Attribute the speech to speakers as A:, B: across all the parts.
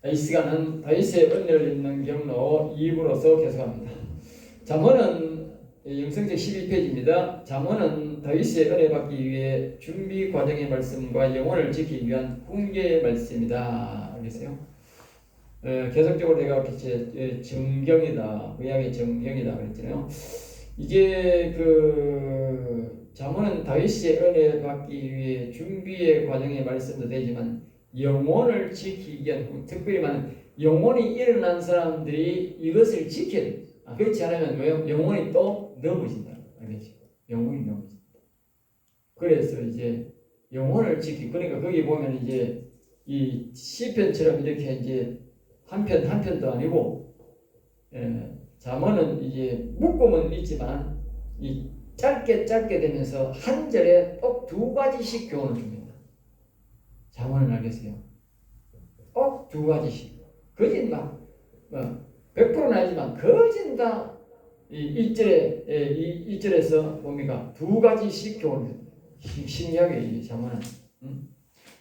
A: 이 시간은 다윗의 은혜를 읽는 경로 2부로서 계속합니다. 잠언은 영성책 12페이지입니다. 잠언은 다윗의 은혜 받기 위해 준비 과정의 말씀과 영혼을 지키기 위한 훈계의 말씀이다. 알겠어요? 계속적으로 내가 이렇게 정경이다, 구약의 정경이다 그랬잖아요. 이게 잠언은 다윗의 은혜 받기 위해 준비의 과정의 말씀도 되지만 영혼을 지키기 위한, 특별히 말하면 영혼이 일어난 사람들이 이것을 지켜야 돼. 그렇지 않으면 뭐요? 영혼이 또 넘어진다. 알겠지? 영혼이 넘어진다. 그래서 이제 영혼을 지키고, 그러니까 거기 보면 이제 이 시편처럼 이렇게 이제 한 편도 아니고, 잠언은 이제 묶음은 있지만 이 짧게 되면서 한 절에 꼭 두 가지씩 교훈을 줍니다. 잠언은 알겠어요? 꼭 두 가지씩. 거진 막 100%는 아니지만 거진 다 이 1절에서 뭡니까? 두 가지씩 교훈을 줍니다. 신기하게 이 잠언은.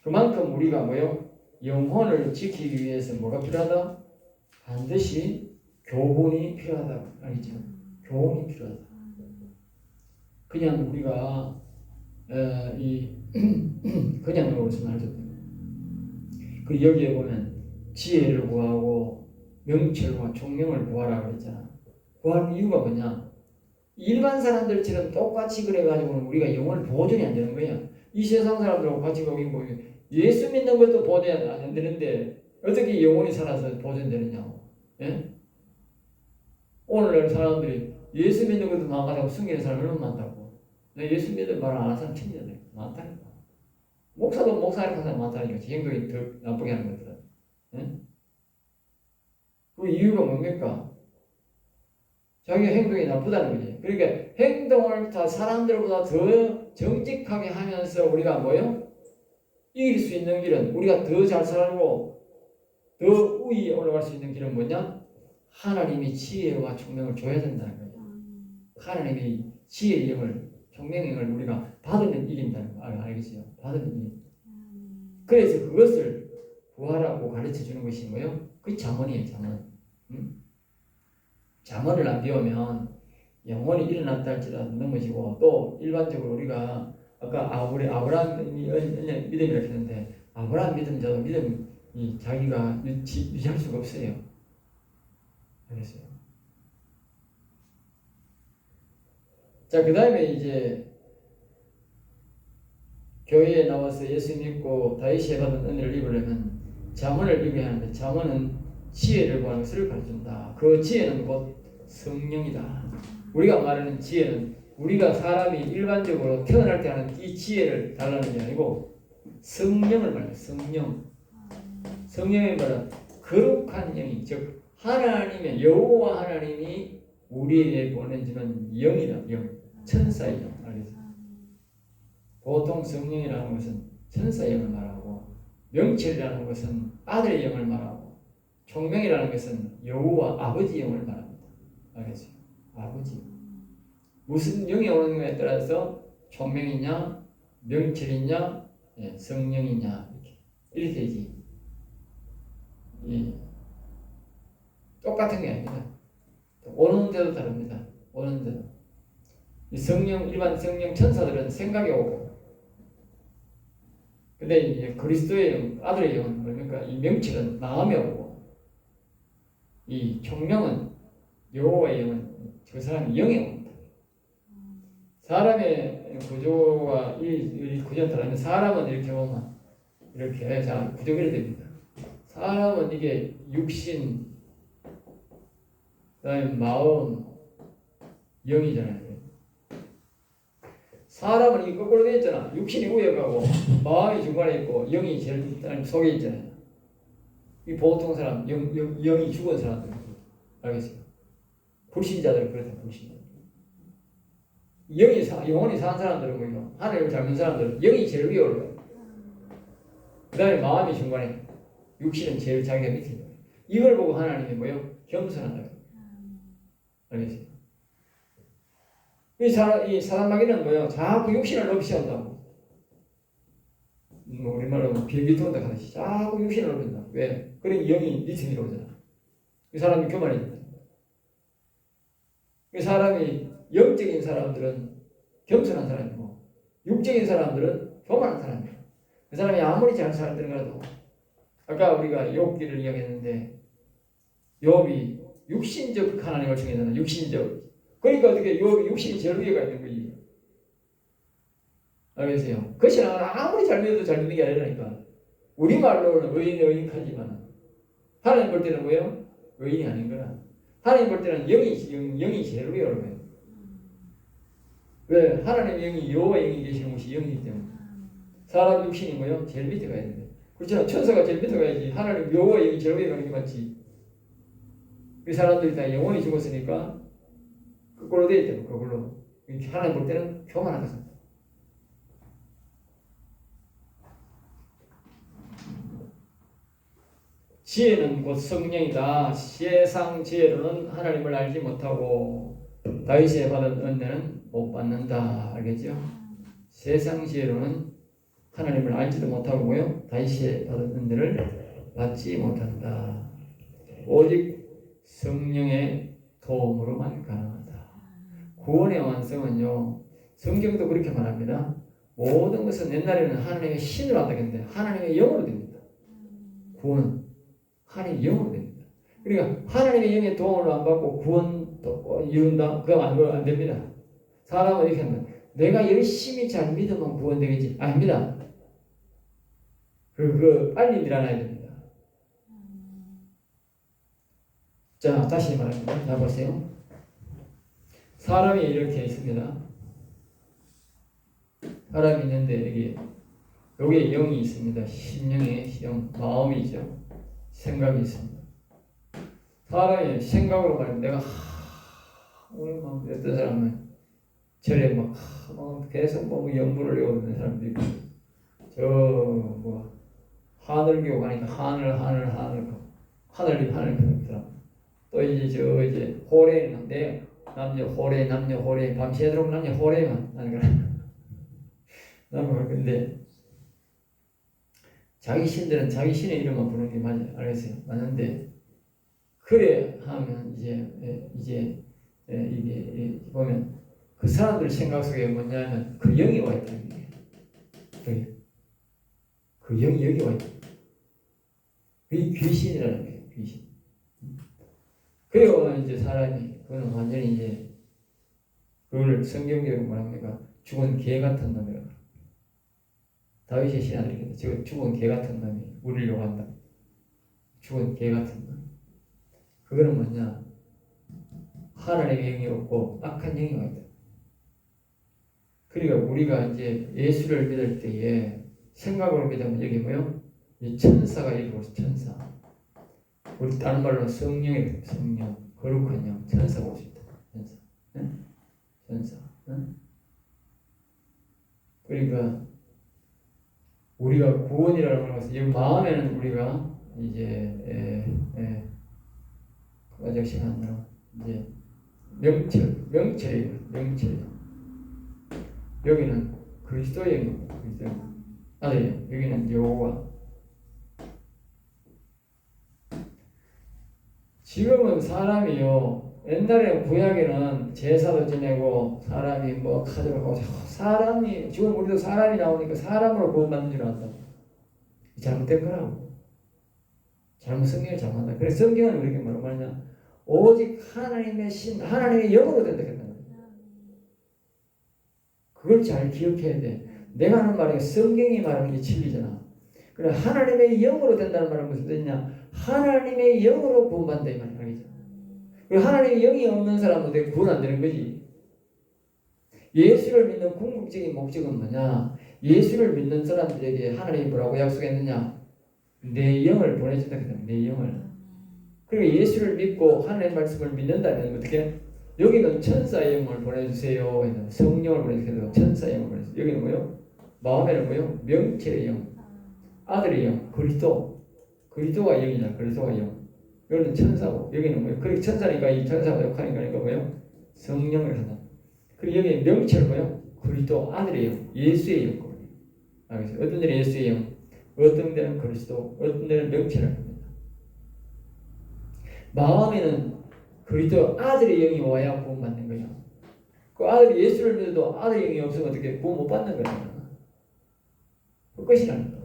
A: 그만큼 우리가 뭐요? 영혼을 지키기 위해서 뭐가 필요하다? 반드시 교훈이 필요하다. 알겠죠? 교훈이 필요하다. 그냥 우리가 그냥 놓고서는 할 수 없다. 그 여기에 보면 지혜를 구하고 명철과 총명을 구하라 그랬잖아. 구할 이유가 뭐냐? 일반 사람들처럼 똑같이 그래가지고는 우리가 영혼을 보존이 안 되는 거야. 이 세상 사람들하고 같이 거기 뭐 예수 믿는 것도 보존이 안 되는데 어떻게 영혼이 살아서 보존되느냐고. 예? 오늘날 사람들이 예수 믿는 것도 망가지고 숨기는 사람이 얼마나 많다고. 나 예수 믿는 말 안 하는 사람 천지잖아요. 많다니까. 목사도 목사를 하는 사람 많다니까. 행동이 더 나쁘게 하는 것들은. 예? 그 이유가 뭡니까? 자기 행동이 나쁘다는 거지. 그러니까 행동을 다 사람들보다 더 정직하게 하면서 우리가 뭐요? 이길 수 있는 길은, 우리가 더 잘 살고 더 우위에 올라갈 수 있는 길은 뭐냐? 하나님이 지혜와 총명을 줘야 된다는 거예요. 하나님이 지혜의 영을, 총명의 영을 우리가 받으면 이긴다는 거 알겠어요? 받으면 이긴다. 그래서 그것을 구하라고 가르쳐 주는 것이 뭐예요? 그게 잠언이에요, 잠언. 잠언을 안 배우면 영혼이 일어났다 할지라도 넘어지고, 또 일반적으로 우리가 아까 우리 아브라함 믿음이라고 했는데, 아브라함 믿음자도 믿음이 자기가 유지할 수가 없어요. 알겠어요? 자, 그 다음에 이제 교회에 나와서 예수 믿고 다윗이 받은 은혜를 입으려면 잠언을 입어야 하는데, 잠언은 지혜를 구하는 것을 가르쳐준다. 그 지혜는 곧 성령이다. 우리가 말하는 지혜는 우리가 사람이 일반적으로 태어날 때 하는 이 지혜를 달라는 게 아니고 성령을 말해요. 성령의 말은 거룩한 영이, 즉 하나님의 여호와 하나님이 우리에게 보내주는 영이다. 영, 천사의 영. 알겠어요? 보통 성령이라는 것은 천사의 영을 말하고, 명철이라는 것은 아들의 영을 말하고, 총명이라는 것은 여호와 아버지 영을 말합니다. 알겠어요? 아버지. 무슨 영이 오는 것에 따라서 총명이냐, 명철이냐, 성령이냐 이렇게 되지. 똑같은 게 아닙니다. 오는 데도 다릅니다. 오는 데도. 일반 성령 천사들은 생각이 오고, 근데 이제 그리스도의 영, 아들의 영은 뭡니까? 이 명철은 마음에 오고, 이 총명은 여호와의 영은 그 사람이 영에 옵니다. 사람의 구조와 이 구조는 다르면, 사람은 이렇게 보면 이렇게 구조가 이렇게 됩니다. 사람은 이게 육신, 그다음에 마음, 영이잖아요. 사람은 이 거꾸로 되어 있잖아. 육신이 위에 가고 마음이 중간에 있고 영이 제일 속에 있잖아요. 이 보통 사람, 영이 죽은 사람들, 알겠어요? 불신자들은 그렇다. 불신자. 영혼이 사는 사람들은 뭐예요? 하나님을 잘 믿는 사람들은 영이 제일 위에 올라가요. 그 다음에 마음이 중간에, 육신은 제일 자기가 밑에 있는 거예요. 이걸 보고 하나님이 뭐예요? 겸손하다. 알겠어요? 이 사단마귀는 뭐예요? 자꾸 육신을 높이 세운다고. 뭐 우리말로 비행기 타다 가듯이 자꾸 육신을 올린다. 왜? 그래 영이 리듬이 오잖아. 그 사람이 교만해진다. 그 사람이 영적인 사람들은 겸손한 사람이고 육적인 사람들은 교만한 사람이에요. 그 사람이 아무리 잘 살더라도 아까 우리가 욥기를 이야기했는데 욥이 육신적 하나님을 청했잖아. 육신적. 그러니까 어떻게 욥이 육신이 제일 위에가 있는 거지. 알겠어요? 그 신앙은 아무리 잘 믿어도 잘 믿는 게 아니라니까. 우리말로는 의인하지만 하나님 볼 때는 뭐예요? 의인이 아닌 거라. 하나님 볼 때는 영이 제일 위에 올라가요. 왜? 하나님의 영이 여호와 영이 계시는 곳이 영이기 때문에. 사람 육신이 뭐예요? 제일 밑에 가야 돼. 그렇잖아. 천사가 제일 밑에 가야지. 하나님 여호와 영이 제일 위에 가는 게 맞지. 그 사람들이 다 영혼이 죽었으니까 그걸로 돼 있대요. 그걸로. 하나님 볼 때는 교만하다. 지혜는 곧 성령이다. 세상 지혜로는 하나님을 알지 못하고 다윗이 받은 은혜는 못 받는다. 알겠죠? 세상 지혜로는 하나님을 알지도 못하고요. 다윗이 받은 은혜를 받지 못한다. 오직 성령의 도움으로만 가능하다. 구원의 완성은요. 성경도 그렇게 말합니다. 모든 것은 옛날에는 하나님의 신으로 한다 했는데 하나님의 영으로 됩니다. 구원은 하나님의 영으로 됩니다. 그러니까 하나님의 영의 도움을 안 받고 구원도 이룬다? 그거 안 됩니다. 사람은 이렇게 합니다. 내가 열심히 잘 믿으면 구원되겠지. 아닙니다. 빨리 일어나야 됩니다. 자, 다시 말합니다. 자, 보세요. 사람이 이렇게 있습니다. 사람이 있는데 여기에 영이 있습니다. 심령의 영, 마음이죠. 생각이 있습니다. 사람이 생각으로 말하면 내가 오늘 막 어떤 사람은 절에 막 계속 뭐 영분을 외우는 사람도 있고 하늘교 가니까 하늘 그런 사람 또 이제 호래인데 남녀 호래 밤새도록 남녀 호래만 하는 거라. 나는 근데 자기 신들은 자기 신의 이름만 부르는 게 맞아요. 알겠어요? 맞는데 그래 하면 이게 보면 그 사람들 생각 속에 뭐냐면 그 영이 와 있다는 거예요. 그 영이 여기 와 있다. 그게 귀신이라는 거예요. 귀신. 그리고 이제 사람이 그거는 완전히 이제 그걸 성경적으로 말합니까? 죽은 개 같은 놈이라고. 다윗의 신하들이 지금 죽은 개 같은 놈이 우리려고 한다. 죽은 개 같은 놈. 그거는 뭐냐? 하나님의 영이 없고 악한 영이 와 있다. 그러니까 우리가 이제 예수를 믿을 때에 생각으로 믿으면 여기 뭐요? 이 천사가 이루고 천사. 우리 다른 말로는 성령이 성령, 거룩한 영, 천사가 올 수 있다. 천사, 네? 천사. 네? 그러니까 우리가 구원이라는 것은 이 마음에는 우리가 이제 과적 시간으로 이제 명철이에요. 여기는 그리스도의 영입니다. 그리스도. 여기는 여호와. 지금은 사람이요. 옛날에 구약에는 제사도 지내고 사람이 뭐 가져가고 사람이 지금 우리도 사람이 나오니까 사람으로 구원받는 줄 안다. 잘못된 거라고. 성경을 잘못한다. 그래서 성경은 왜 이렇게 말하냐? 오직 하나님의 신, 하나님의 영으로 된다 했다. 그걸 잘 기억해야 돼. 내가 하는 말이 성경이 말하는 게 진리잖아. 그래 하나님의 영으로 된다는 말은 무슨 뜻이냐? 하나님의 영으로 구원받는다 이 말이야. 알겠죠? 그리고 하나님의 영이 없는 사람은 구원 안 되는 거지. 예수를 믿는 궁극적인 목적은 뭐냐? 예수를 믿는 사람들에게 하나님이 뭐라고 약속했느냐? 내 영을 보내준다 그랬잖아. 내 영을. 그리고 예수를 믿고 하나님의 말씀을 믿는다면 어떻게? 여기는 천사의 영을 보내주세요. 성령을 보내주세요. 천사의 영을 보내주세요. 여기는 뭐요? 마음에는 뭐요? 명체의 영, 아들의 영, 그리스도가 영이잖아. 그리스도가 영. 여기는 천사고 여기는 뭐요? 그리고 천사니까 이 천사가 역할인 거니까 뭐요? 성령을 한다. 그리고 여기 명체는 뭐요? 그리스도 아들의 영, 예수의 영. 알겠어요? 어떤 데는 예수의 영, 어떤 데는 그리스도, 어떤 데는 명체를 합니다. 마음에는 그리스도 아들의 영이 와야 구원받는 거예요. 그 아들이 예수를 믿어도 아들의 영이 없으면 어떻게 구원 못 받는 거예요. 그 것이라는 거예요.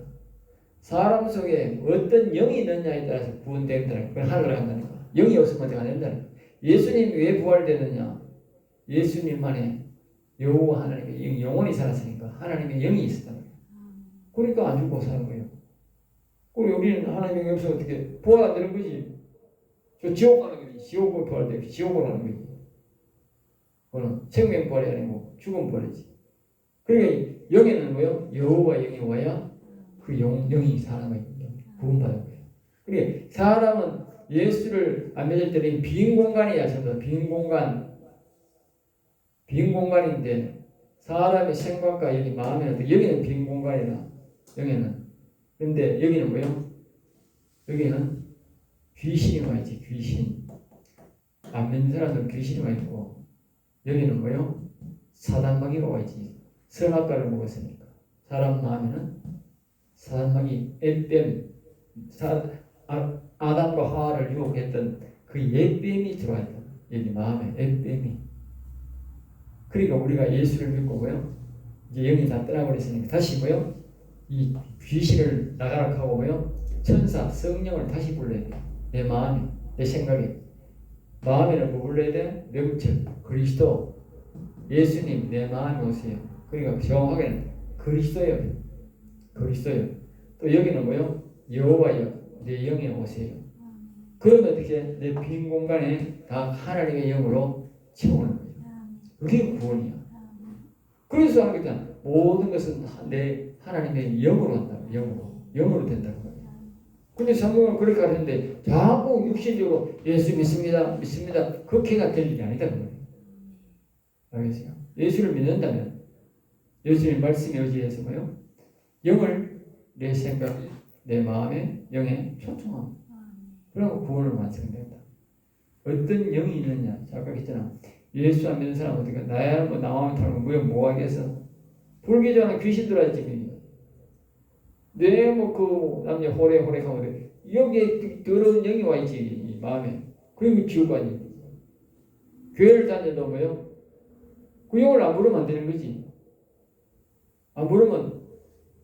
A: 사람 속에 어떤 영이 있느냐에 따라서 구원된다는 거예요. 그건 하늘을 간다는 거예요. 영이 없으면 어떻게 안 된다는 거예요. 예수님이 왜 부활되느냐? 예수님만의 여호와 하나님의 영원히 살았으니까 하나님의 영이 있었다는 거예요. 그러니까 안 죽고 사는 거예요. 그리고 우리는 하나님의 영이 없으면 어떻게 부활 안 되는 거지? 저 지옥 가는 거지. 지옥으로 부활되고 지옥으로 가는 거지. 그거는 생명 부활이 아니고 죽음 부활이지. 그러니까 영에는 뭐요? 여호와 영이 와야 그 영이 사는 거예요. 구원받은 거예요. 그러니까 사람은 예수를 안 믿을 때는 빈 공간이야. 전부 빈 공간인데 사람의 생각과 여기 마음에는 여기는 빈 공간이다. 여기는. 근데 여기는 뭐요? 여기는 귀신이 와 있지. 귀신. 안 믿는 사람들은 귀신이 와 있고 여기는 뭐요? 사단마귀가 와 있지. 선악과를 먹었으니까. 사람 마음에는 사단마귀 옛뱀 아담과 하와를 유혹했던 그 옛뱀이 들어와 있다. 여기 마음에 옛뱀이. 그러니까 우리가 예수를 믿고 뭐요? 이제 영이 다 떠나버렸으니까 다시 뭐요? 이 귀신을 나가라 하고 뭐요? 천사, 성령을 다시 불러야 돼. 내 마음에, 내 생각에. 마음에는 뭐 불러야 돼? 명철, 그리스도, 예수님 내 마음에 오세요. 그러니까 정확하게는 그리스도예요. 그리스도예요. 또 여기는 뭐요? 여호와여 내 영에 오세요. 그러면 어떻게 내 빈 공간에 다 하나님의 영으로 채우는 거예요. 그게 구원이야. 그래서 하겠다. 모든 것은 내 하나님의 영으로 한다. 영으로 된다는 거예요. 근데 성경은 그렇게 하는데 자꾸 육신적으로 예수 믿습니다. 그렇게가 될 일이 아니다. 알겠어요? 예수를 믿는다면 예수님 말씀에 의지해서 뭐요? 영을 내 생각, 내 마음에 영에 초청하고 그러면 구원을 완성된다. 어떤 영이 있느냐? 아까 했잖아. 예수 안 믿는 사람 어떻게 나야 뭐 나만 닮은 뭐 하겠어? 불기전한 귀신 들어왔지. 내 뭐 그 남녀 호래호래하고 여기에 더러운 영이 와 있지 이 마음에. 그리고 지옥 아니. 교회를 다녀도 뭐요? 그 영을 안 부르면 안 되는 거지. 안 부르면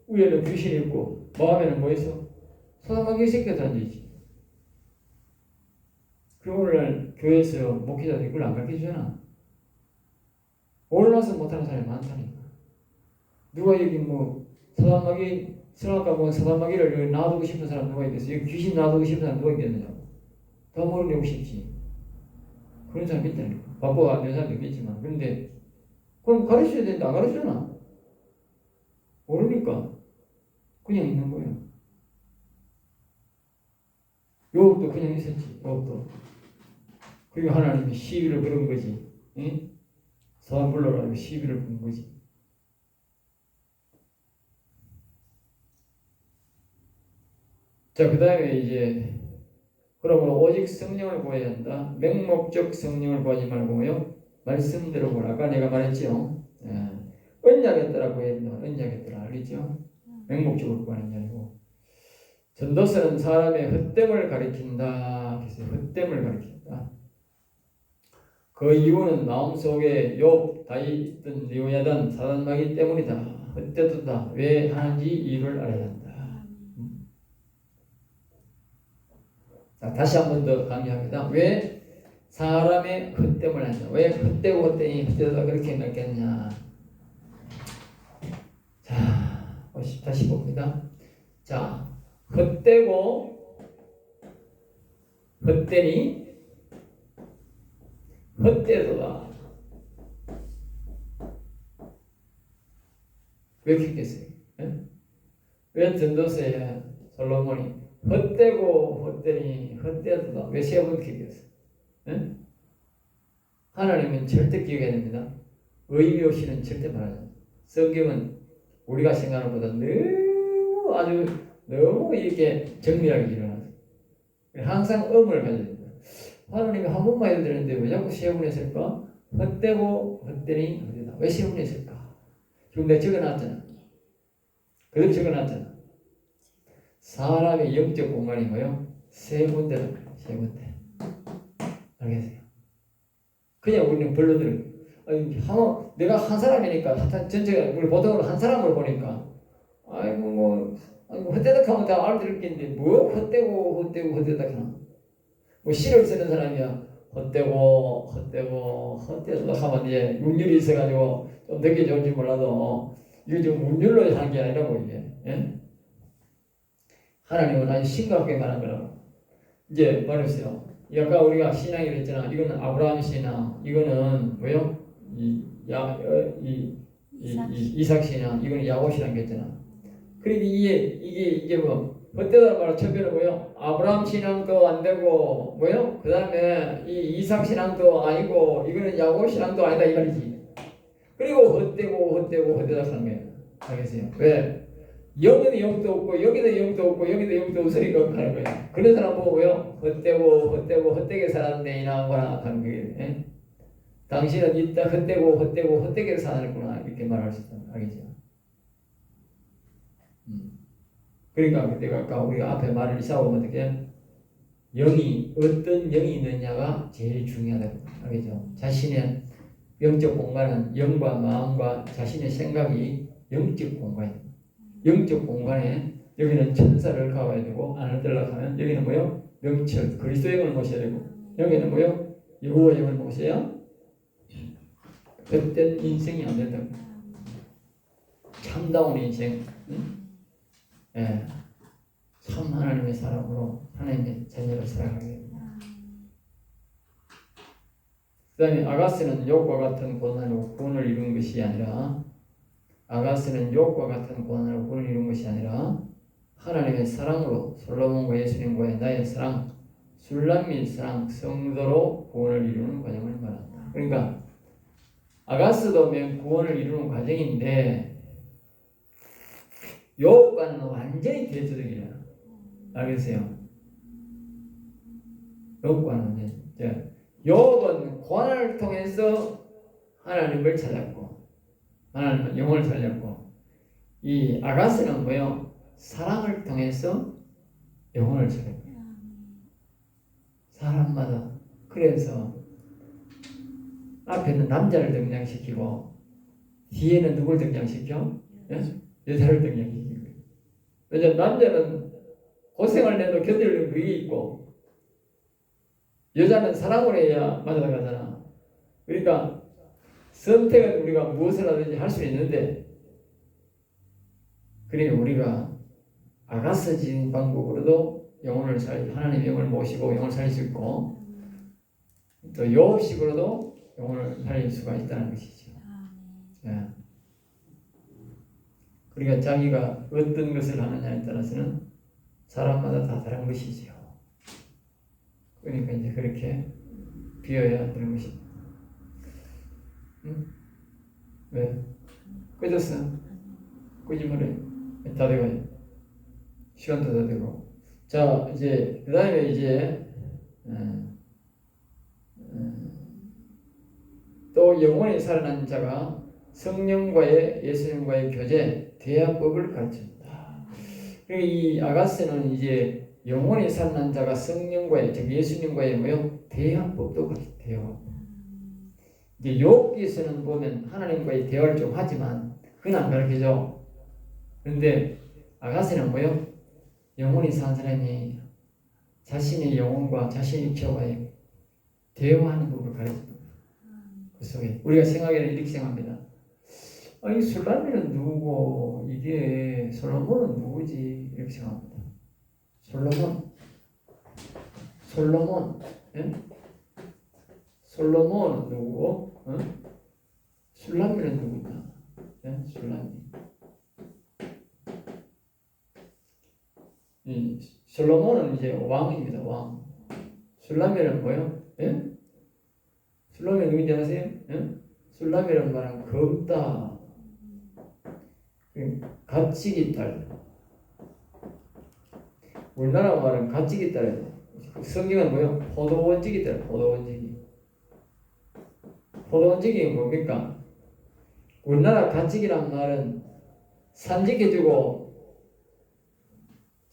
A: 위에는 귀신이 있고 마음에는 뭐 있어? 사람마귀 새끼가 다니지. 그 오늘날 교회에서 목회자들이 그걸 안 가르쳐주잖아. 올라서 못하는 사람이 많다니까. 누가 여기 뭐 사단마귀 성악가 보면 사단마귀를 놔두고 싶은 사람 누가 있겠어? 여기 귀신 놔두고 싶은 사람 누가 있겠느냐고. 더 모르고 싶지. 그런 사람 있다니까. 바보 안 되는 사람도 있겠지만. 그런데 그럼 가르쳐야 되는데 안 가르쳐주나? 모르니까 그냥 있는 거예요. 요업도 그냥 있었지. 요업도. 그리고 하나님이 시비를 부른 거지. 응? 사람 불러가지고 시비를 부른 거지. 자, 그 다음에 이제 그러므로 오직 성령을 구해야 한다. 맹목적 성령을 구하지 말고요. 말씀대로 보라. 아까 내가 말했죠. 언약에 따라 구해야 된다. 언약에 따라 알겠죠? 맹목적으로 구하는 게 아니고. 전도서는 사람의 헛됨을 가리킨다. 그래서 헛됨을 가리킨다. 그 이유는 마음속에 욕, 다윗든 리오야단, 사단마귀 때문이다. 헛되도다. 왜 하는지 이유를 알아야 한다. 자, 다시 한 번 더 강조합니다. 왜 사람의 헛됨을 한다. 왜 헛되고 헛되니 헛되다 그렇게 말겠냐. 자, 다시 봅니다. 자, 헛되고 헛되니 헛되도다. 왜 그랬겠어요? 왜 전도서에 솔로몬이 헛되고 헛되니 헛되도다. 왜 세 번 기억했어? 하나님은 절대 기억해야 됩니다. 의미 없이는 절대 말하지 않아요. 성경은 우리가 생각하는 것보다 너무 이렇게 정밀하게 일어나서 항상 의문을 가져야 됩니다. 하나님이 한 번만 해도 되는데 왜 자꾸 세 번 했을까? 헛되고 헛되니 헛되다. 왜 세 번 했을까? 지금 내가 적어놨잖아. 그대로 적어놨잖아. 사람의 영적 공간이 뭐요? 세 군데다. 세 군데. 알겠어요? 그냥 우리는 불러들어. 내가 한 사람이니까 전체가 우리 보통으로 한 사람을 보니까 아이고 뭐 헛되덕하면 다 알아들을 겠는데 뭐 헛되덕하나. 뭐 시를 쓰는 사람이야. 헛되덕 하면 이제 운율이 있어가지고 좀 듣기 좋을지 몰라도 이거 지금 운율로 하는 게 아니라고 이게. 예? 하나님은 아주 심각하게 말한 거라고. 이제 말했어요. 아까 우리가 신앙이라 했잖아. 이거는 아브라함 신앙, 이거는 뭐요? 이삭 신앙, 이거는 야곱 신앙 했잖아. 그러니까 이게 뭐 그때다 말로 첫째는 뭐요? 아브라함 신앙도 안 되고 뭐요? 그 다음에 이 이삭 신앙도 아니고 이거는 야곱 신앙도 아니다 이 말이지. 그리고 헛되다 하는 거예요. 알겠어요? 왜? 여기는 영도 없고 여기도 영도 없고 여기도 영도 없으니까 하는 거예요. 그런 사람 보고요. 헛되게 살았네 이나 뭐라 하는 거예요. 예? 당신은 이따 헛되게 살았구나 이렇게 말할 수 있다. 알겠죠? 그러니까 내가 아까 우리가 앞에 말을 이사하고 어떻게 어떤 영이 있느냐가 제일 중요하다고. 알겠죠? 자신의 영적 공간은 영과 마음과 자신의 생각이 영적 공간입니다. 영적 공간에 여기는 천사를 가봐야 되고 안을 들어가면 여기는 뭐요? 명철 그리스도의 영을 모셔야 되고 여기는 뭐요? 여호와의 영을 모셔야 헛된 인생이 안 된다고. 참다운 인생. 예. 참 하나님의 사람으로 하나님의 자녀로 살아가게 됩니다. 그 다음에 아가스는 욕과 같은 고난으로 구원을 이룬 것이 아니라 욕과 같은 고난으로 구원을 이룬 것이 아니라 하나님의 사랑으로 솔로몬과 예수님과의 나의 사랑, 술람및 사랑, 성도로 구원을 이루는 과정을 말한다. 그러니까 아가스도 구원을 이루는 과정인데 욥과는 완전히 대조적이에요. 알겠어요? 욥과는 완전히. 욥은 고난을 통해서 하나님을 찾았고 하나님은 영혼을 살렸고 이 아가스는 뭐요? 사랑을 통해서 영혼을 찾았고 사람마다. 그래서 앞에는 남자를 등장시키고 뒤에는 누굴 등장시켜? 여자를 등장시키고. 왜냐하면 남자는 고생을 내도 견디는 그게 있고 여자는 사랑을 해야 맞아가잖아. 그러니까 선택은 우리가 무엇을 하든지 할 수 있는데 그러니까 우리가 아가스진 방법으로도 영혼을 하나님의 영을 모시고 영을 살릴 수 있고 또 욥식으로도 영혼을 살릴 수가 있다는 것이죠. 예. 그러니까 자기가 어떤 것을 하느냐에 따라서는 사람마다 다 다른 것이지요. 그러니까 이제 그렇게 비워야 되는 것입니다. 응? 왜? 꺼졌어? 끄지 말아요. 다 돼가요. 시간도 다 되고. 자, 이제 그 다음에 이제 또 영원히 살아난 자가 성령과의 예수님과의 교제, 대화법을 가르칩니다. 이 아가스는 이제 영원히 살아난 자가 성령과의, 즉 예수님과의 뭐요? 대화법도 가르쳐요. 이제 욥기에서는 보면 하나님과의 대화를 좀 하지만 그건 안 가르쳐줘. 그런데 아가스는 뭐요? 영원히 산 사람이 자신의 영혼과 자신의 육체와의 대화하는 법을 가르칩니다. 그 속에 우리가 생각에는 이렇게 생각합니다. 이 술람이는 누구고 이게 솔로몬은 누구지 이렇게 생각합니다. 솔로몬, 예? 솔로몬은 누구고? 술람이는 누구냐? 예? 술람이. 솔로몬은 이제 왕입니다. 왕. 술람이는 뭐요? 예? 술람이 누군지 아세요? 예? 술람이라는 말은 검다. 가치기 딸. 우리나라 말은 가치기 딸이에요. 성경은 뭐요? 포도원지기 딸. 포도원지기 뭡니까? 우리나라 가치기란 말은 산 지켜주고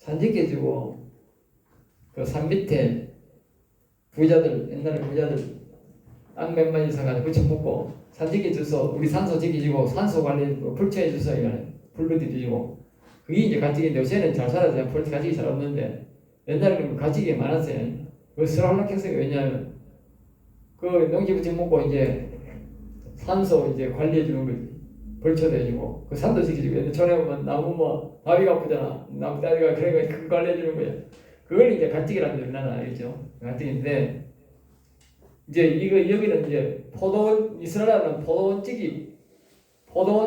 A: 산지켜주고 그 산 밑에 부자들 옛날에 부자들 땅 몇 마리 사가지고 붙여먹고 산지켜줘서 우리 산소 지켜주고 산소 관리 불체해줘서 이거는 불도 뒤지고 그게 이제 가치인데 요새는 잘 살아서 불 가치가 잘 없는데 옛날에는 가치가 많았어요. 그 설할락했어요. 왜냐하면 그 농지 붙여먹고 이제 산소 이제 관리해주는 거지. 벌초도 해주고 그 산도 지켜주고 옛날 전에 보면 나무 뭐 다리가 아프잖아. 나무 다리가 그러니까 그거 관리해주는 거야. 그걸 이제 가치기라는 줄 나는 알겠죠. 가치기인데 이제 이거 여기는 이제 포도원 이스라엘은 포도원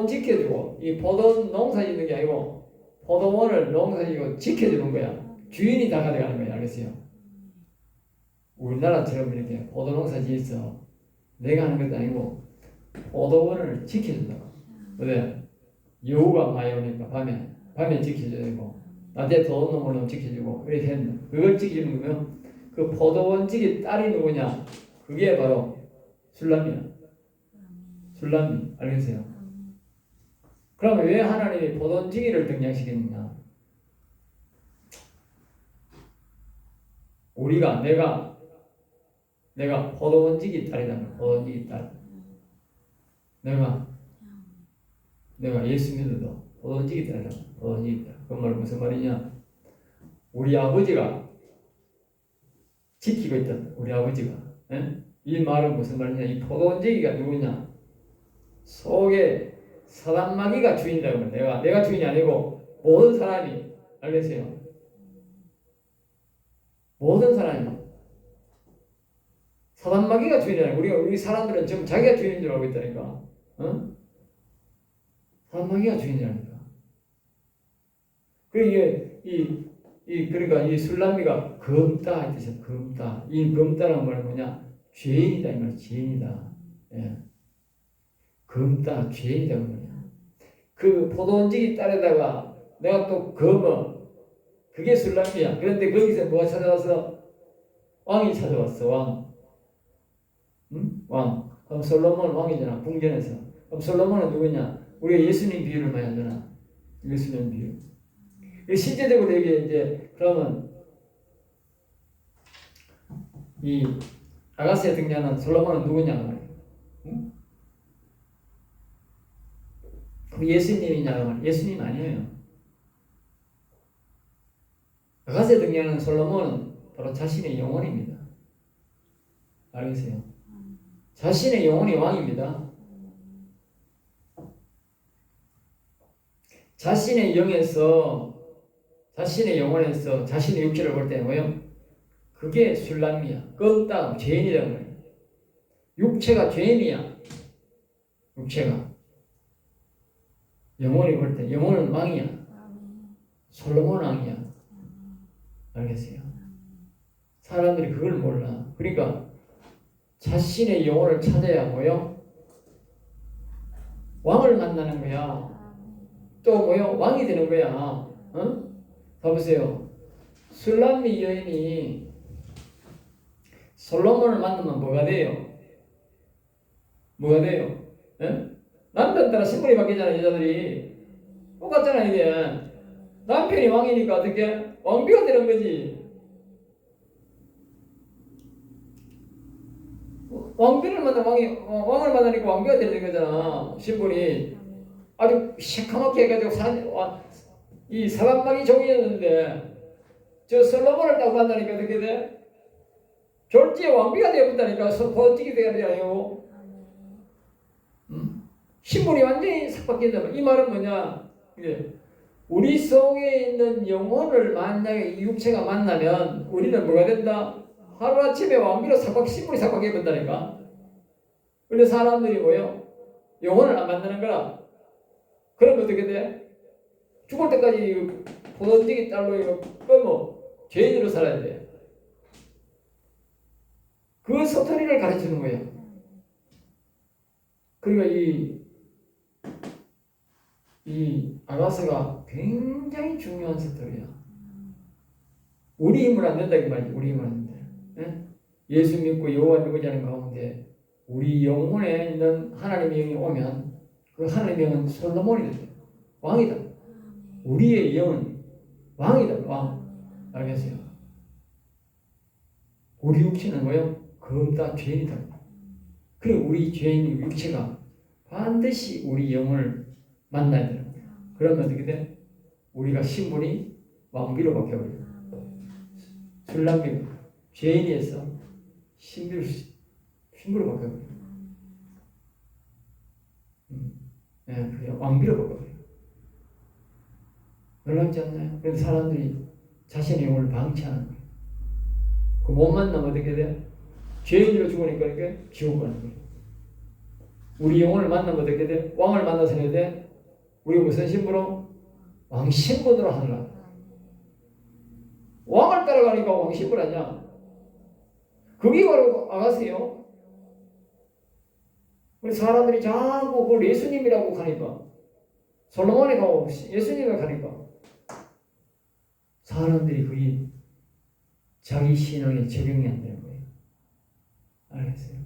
A: 지켜주고 이 포도원 농사 짓는 게 아니고 포도원을 농사 짓고 지켜주는 거야. 주인이 다 가져가는 거야. 알겠어요? 우리나라처럼 이렇게 포도 농사 지어서 내가 하는 것도 아니고 포도원을 지켜준다고. 왜? 여우가 많이 오니까 밤에 지켜줘야 되고 낮에 더운 놈을 지켜주고 이렇게 했는데 그걸 지키는 거면 그 포도원 지기 딸이 누구냐? 그게 바로 술람이야. 술람이. 알겠어요? 그러면 왜 하나님이 포도원 지기를 등장시켰느냐? 우리가 내가 포도원 지기 딸이다. 포도원 지기 딸. 내가 예수 믿어도 포도원 지기 딸이다. 포도원 지기 딸. 그 말은 무슨 말이냐? 우리 아버지가 지키고 있다. 우리 아버지가. 에? 이 말은 무슨 말이냐? 이 포도원 지기가 누구냐? 속에 사단 마귀가 주인이다. 내가 주인이 아니고 모든 사람이. 알겠어요? 모든 사람이. 사단 마귀가 주인이야. 우리 사람들은 지금 자기가 주인인 줄 알고 있다니까. 어? 사단 마귀가 주인이라니까. 그러니까 이 술람이가 검다 이 뜻이야. 검다. 이 검다라는 말은 뭐냐? 죄인이다 이 말. 죄인이다. 예. 검다 죄인이다 그 말이야. 그 포도원지기 딸에다가 내가 또 검어. 그게 술람이야. 그런데 거기서 뭐가 찾아왔어? 왕이 찾아왔어. 왕. 응? 왕. 그럼 솔로몬 왕이잖아. 궁전에서. 그럼 솔로몬은 누구냐? 우리가 예수님 비유를 많이 하잖아. 예수님 비유. 실제적으로 이게 이제 그러면 이 아가스에 등장하는 솔로몬은 누구냐 말이야. 응? 그 예수님이냐 말이야. 예수님 아니에요. 아가스에 등장하는 솔로몬은 바로 자신의 영혼입니다. 알겠어요? 자신의 영혼이 왕입니다. 자신의 영에서 자신의 영혼에서 자신의 육체를 볼 때 뭐예요? 그게 술람이야. 껌따 죄인이라는 거예요. 육체가 죄인이야. 육체가. 영혼이 볼 때 영혼은 왕이야. 솔로몬 왕이야. 알겠어요? 사람들이 그걸 몰라. 그러니까 자신의 영혼을 찾아야 뭐요? 왕을 만나는 거야. 또 뭐요? 왕이 되는 거야. 어? 봐보세요. 술람미 여인이 솔로몬을 만나면 뭐가 돼요? 뭐가 돼요? 에? 남편 따라 신분이 바뀌잖아. 여자들이 똑같잖아. 이게 남편이 왕이니까 어떻게? 왕비가 되는 거지. 왕비를 만나 왕을 만나니까 왕비가 되는 거잖아. 신분이 아주 시커멓게 해가지고 이 사람마귀 종이었는데 저 솔로몬을 딱 만나니까 어떻게 돼? 졸지에 왕비가 되어본다니까. 어떻게 돼야 되냐고. 신분이 완전히 싹 바뀐다. 이 말은 뭐냐? 이게 우리 속에 있는 영혼을 만약에 이 육체가 만나면 우리는 뭐가 된다? 하루아침에 왕비로 신분이 싹 바뀌어본다니까. 근데 사람들이 뭐예요? 영혼을 안 만나는 거라. 그러면 어떻게 돼? 죽을 때까지 포도원지기 딸로 이거 끄고 죄인으로 살아야 돼. 그 스토리를 가르치는 거예요. 그러니까 이 아가스가 굉장히 중요한 스토리야. 우리 힘을 안 된다 이 말이지. 우리 힘을 안 된다. 예? 예수 믿고 여호와 믿고자 하는 가운데 우리 영혼에 있는 하나님의 영이 오면 그 하나님의 영은 솔로몬이 된다. 왕이다. 우리의 영은 왕이다, 왕. 알겠어요? 우리 육체는 뭐요? 거의 다 죄인이다. 그리고 우리 죄인 육체가 반드시 우리 영을 만나야 되는 거예요. 그러면 어떻게 돼? 우리가 신분이 왕비로 바뀌어버려요. 술람비 죄인에서 신부로 바뀌어버려요. 네, 왕비로 바뀌어버려요. 놀랍지 않나요? 그래서 사람들이 자신의 영을 방치하는 거예요. 그 못 만나면 어떻게 돼? 죄인으로 죽으니까 이렇게 지옥 가는 거예요. 우리 영혼을 만나면 어떻게 돼? 왕을 만나서 해야 돼? 우리 무슨 신부로? 왕 신분으로 하느라. 왕을 따라가니까 왕 신분 아니야. 그게 바로 아가스요. 우리 사람들이 자꾸 그걸 예수님이라고 하니까, 솔로몬이 가고 예수님이라고 하니까 사람들이 그게 자기 신앙에 적용이 안 되는 거예요. 알겠어요?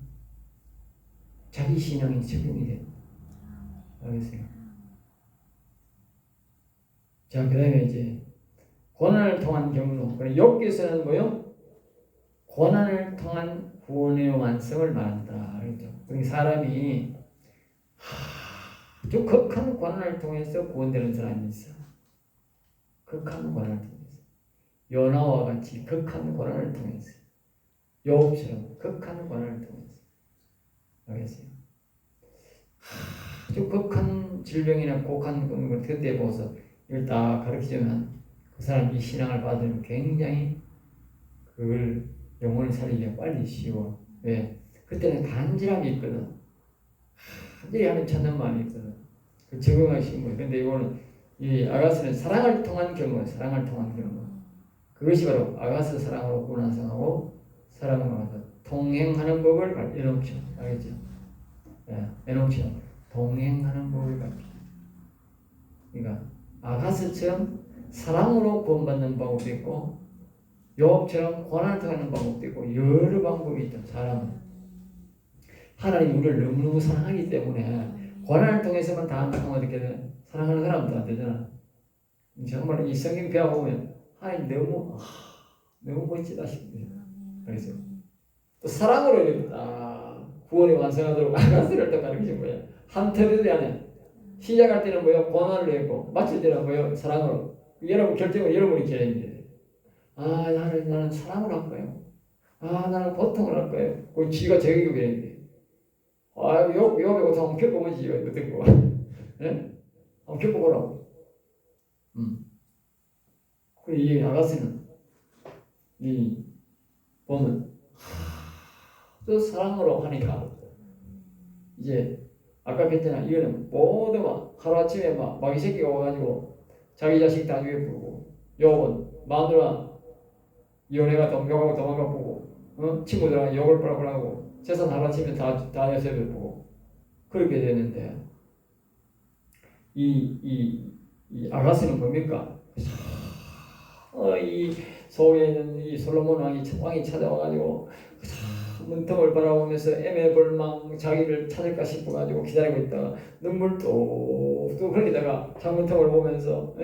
A: 자기 신앙에 적용이 돼요. 알겠어요? 자, 그 다음에 이제 고난을 통한 경로. 욥기서는 뭐요? 고난을 통한 구원의 완성을 말한다. 그렇죠? 우리 사람이 아주 극한 고난을 통해서 구원되는 사람이 있어. 극한 고난을 통해서. 요나와 같이 극한 고난을 통해서. 욥처럼 극한 고난을 통해서. 알겠어요? 아주 극한 질병이나 곡한 걸 그때 보고서 이걸 다 가르치면 그 사람이 신앙을 받으면 굉장히 그걸 영혼을 살리기가 빨리 쉬워. 왜? 그때는 간절함이 있거든. 간절히 하는 찾는 마음이 있거든. 그 적응하기 쉬운 거예요. 근데 이거는 이 아가스는 사랑을 통한 경우, 사랑을 통한 경우. 그것이 바로 아가스 사랑으로 구원하성하고 사랑으로 동행하는 법을 에녹죠. 알겠죠? 예, 에녹죠. 동행하는 법을 가르쳐. 그러니까 아가스처럼 사랑으로 구원받는 방법도 있고, 욥처럼 고난을 통하는 방법도 있고, 여러 방법이 있다. 사람은 하나님 우리를 너무너무 사랑하기 때문에 고난을 통해서만 다 한다고 어떻게 돼? 사랑하는 사람도 안 되잖아. 정말 이 성경 배워보면 하나님 너무 멋지다 싶어요. 그래서 또 사랑으로 이렇게 딱 구원이 완성하도록 아가스를 또 가르치신 거예요. 한 터대도 안에 시작할 때는 뭐요? 고난을 했고 마칠 때는 뭐요? 사랑으로. 여러분 결정은 여러분이 결정입니다. 나는 사랑을 할 거예요. 나는 고통을 할 거예요. 그 지가 저기가 그랬는데. 욕 고통 한번 겪어보지. 이거 듣고. 예? 한번 겪어보라고. 그리고 이 아가스는, 보면, 또 사랑으로 하니까, 이제, 아까 했잖아. 이거는 모두 하루아침에 마귀 새끼가 와가지고, 자기 자식 다 죽여 부르고, 욕은 마누라, 이혼해가 욕하고 도망가 보고, 친구들한테 욕을 빨아보라고, 재산 하루아침에 다 여세를 보고, 그렇게 되는데, 이 아가스는 뭡니까? 이 소위에는 이 솔로몬 왕이 찾아와가지고 문틈을 바라보면서 애매볼망 자기를 찾을까 싶어가지고 기다리고 있다가 눈물 뚝뚝 흘리다가 창문틈을 보면서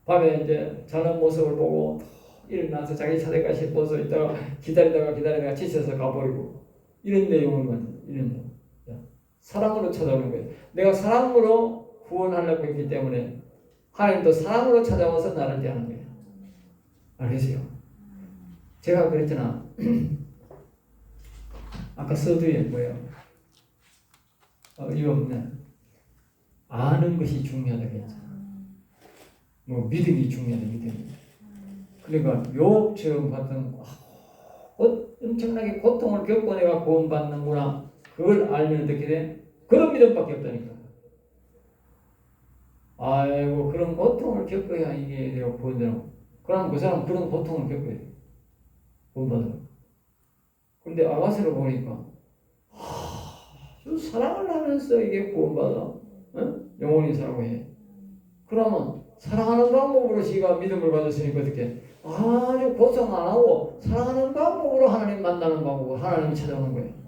A: 밤에 이제 자는 모습을 보고 일어나서 자기 찾을까 싶어서 있다가 기다리다가 지쳐서 가버리고 이런 내용은 이런 내용. 사랑으로 찾아오는 거예요. 내가 사랑으로 구원하려고 했기 때문에 하나님도 사랑으로 찾아와서 나를 대하는 거예요. 알겠어요? 제가 그랬잖아. 아까 서두에 뭐예요? 이거 없네. 아는 것이 중요하다고 했잖아. 믿음이 중요하다, 믿음이. 그러니까 욥처럼 같은 엄청나게 고통을 겪고 내가 구원받는구나. 그걸 알면 어떻게 돼? 그런 믿음밖에 없다니까. 그런 고통을 겪어야 이게 내가 구원되는. 그럼 그 사람 그런 고통을 겪어야 돼. 구원받으러. 근데 아가스를 보니까 사랑을 하면서 이게 구원받아. 영원히 사랑을 해. 그러면 사랑하는 방법으로 지가 믿음을 가졌으니까 어떻게? 아주 고통 안 하고 사랑하는 방법으로 하나님 만나는 방법으로 하나님이 찾아오는 거예요.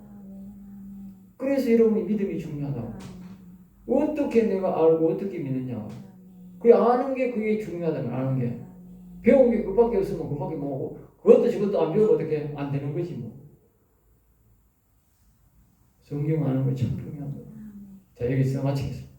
A: 그래서 여러분이 믿음이 중요하다고. 어떻게 내가 알고 어떻게 믿느냐. 그 아는 게 그게 중요하다는 거, 아는 게. 배운 게 그밖에 없으면 그밖에 뭐고 그것도 저것도 안 배우면 어떻게 안 되는 거지 뭐. 성경 아는 거 참 중요한 거야. 자, 여기서 마치겠습니다.